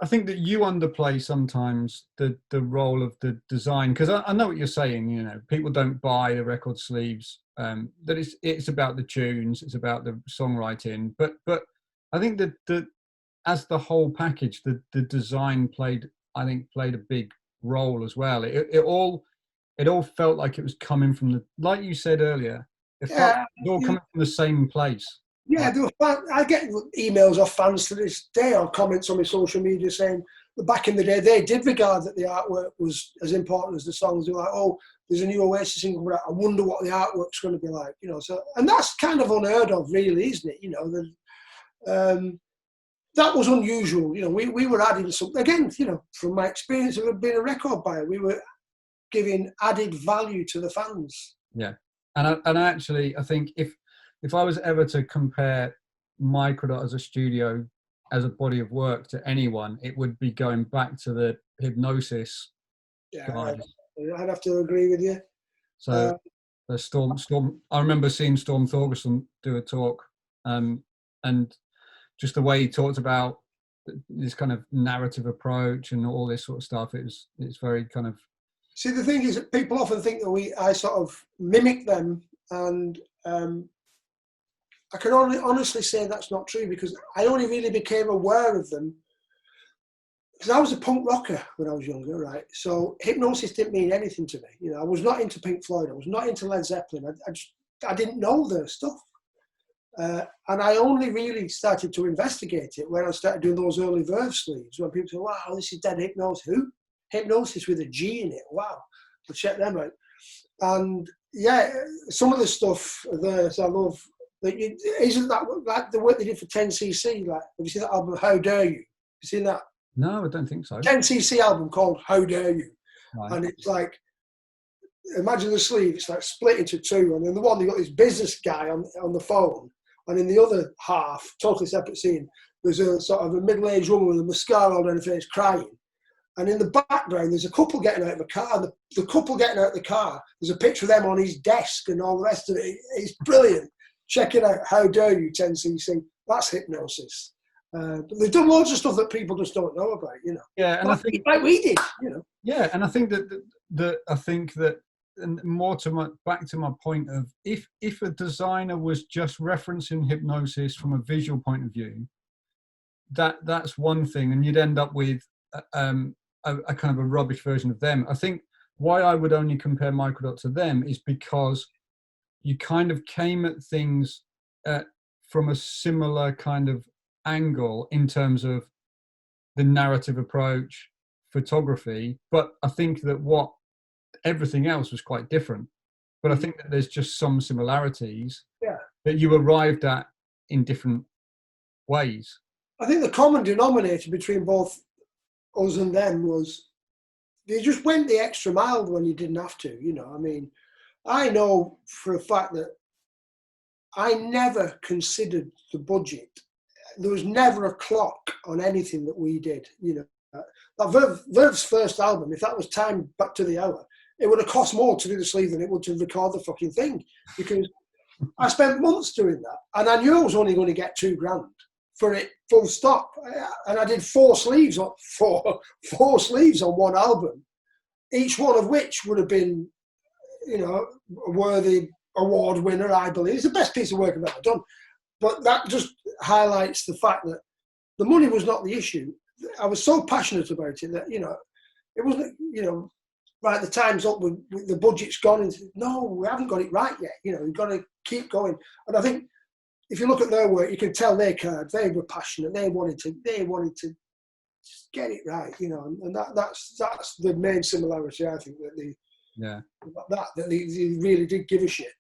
I think that you underplay sometimes the role of the design, because I know what you're saying. You know, people don't buy the record sleeves. That it's about the tunes, it's about the songwriting. But I think that as the whole package, the design played a big role as well. It all felt like it was coming from like you said earlier. It felt Yeah, it was all coming from the same place. yeah. I get emails off fans to this day or comments on my social media saying that back in the day they did regard that the artwork was as important as the songs. They were like, oh, there's a new Oasis single, but I wonder what the artwork's going to be like, you know. So, and that's kind of unheard of, really, isn't it? You know, that was unusual. You know, we were adding something again. You know, from my experience of being a record buyer, we were giving added value to the fans. Yeah, and actually, I think if I was ever to compare Microdot as a studio, as a body of work to anyone, it would be going back to the Hypnosis guys. I'd have to agree with you. So the Storm. I remember seeing Storm Thorgerson do a talk, and just the way he talked about this kind of narrative approach and all this sort of stuff. It's very kind of. See, the thing is that people often think that I sort of mimic them, and I can only honestly say that's not true, because I only really became aware of them because I was a punk rocker when I was younger, right? So Hypnosis didn't mean anything to me. You know, I was not into Pink Floyd. I was not into Led Zeppelin. I didn't know their stuff. And I only really started to investigate it when I started doing those early Verve sleeves, when people say, wow, this is Dead Hypnosis. Who? Hypnosis with a G in it. Wow. So check them out. And yeah, some of the stuff there, so I love. Isn't that like the work they did for 10cc? Like, have you seen that album, How Dare You? Have you seen that? No, I don't think so. 10cc album called How Dare You. Right. And it's like, imagine the sleeve, it's like split into two. And in the one, you've got this business guy on the phone. And in the other half, totally separate scene, there's a sort of a middle-aged woman with a mascara on her face crying. And in the background, there's a couple getting out of a car. And the couple getting out of the car, there's a picture of them on his desk and all the rest of it. It's brilliant. Check it out. How Dare You, 10cc. That's Hypnosis. But they've done loads of stuff that people just don't know about, you know. Yeah, and I think like we did, you know. Yeah, and I think that and more back to my point of if a designer was just referencing Hypnosis from a visual point of view, that's one thing, and you'd end up with a kind of a rubbish version of them. I think why I would only compare Microdot to them is because you kind of came at things from a similar kind of angle in terms of the narrative approach, photography, but I think that everything else was quite different. But I think that there's just some similarities that you arrived at in different ways. I think the common denominator between both us and them was they just went the extra mile when you didn't have to, you know. I mean, I know for a fact that I never considered the budget. There was never a clock on anything that we did, you know. That Verve's first album, if that was timed back to the hour, it would have cost more to do the sleeve than it would to record the fucking thing, because I spent months doing that, and I knew I was only going to get $2,000 for it, full stop. And I did four sleeves on one album, each one of which would have been, you know, a worthy award winner, I believe. It's the best piece of work I've ever done. But that just highlights the fact that the money was not the issue. I was so passionate about it that, you know, it wasn't, you know, right, the time's up, the budget's gone. And no, we haven't got it right yet. You know, we've got to keep going. And I think if you look at their work, you can tell they cared. They were passionate. They wanted to just get it right, you know. And that's the main similarity, I think, that they really did give a shit.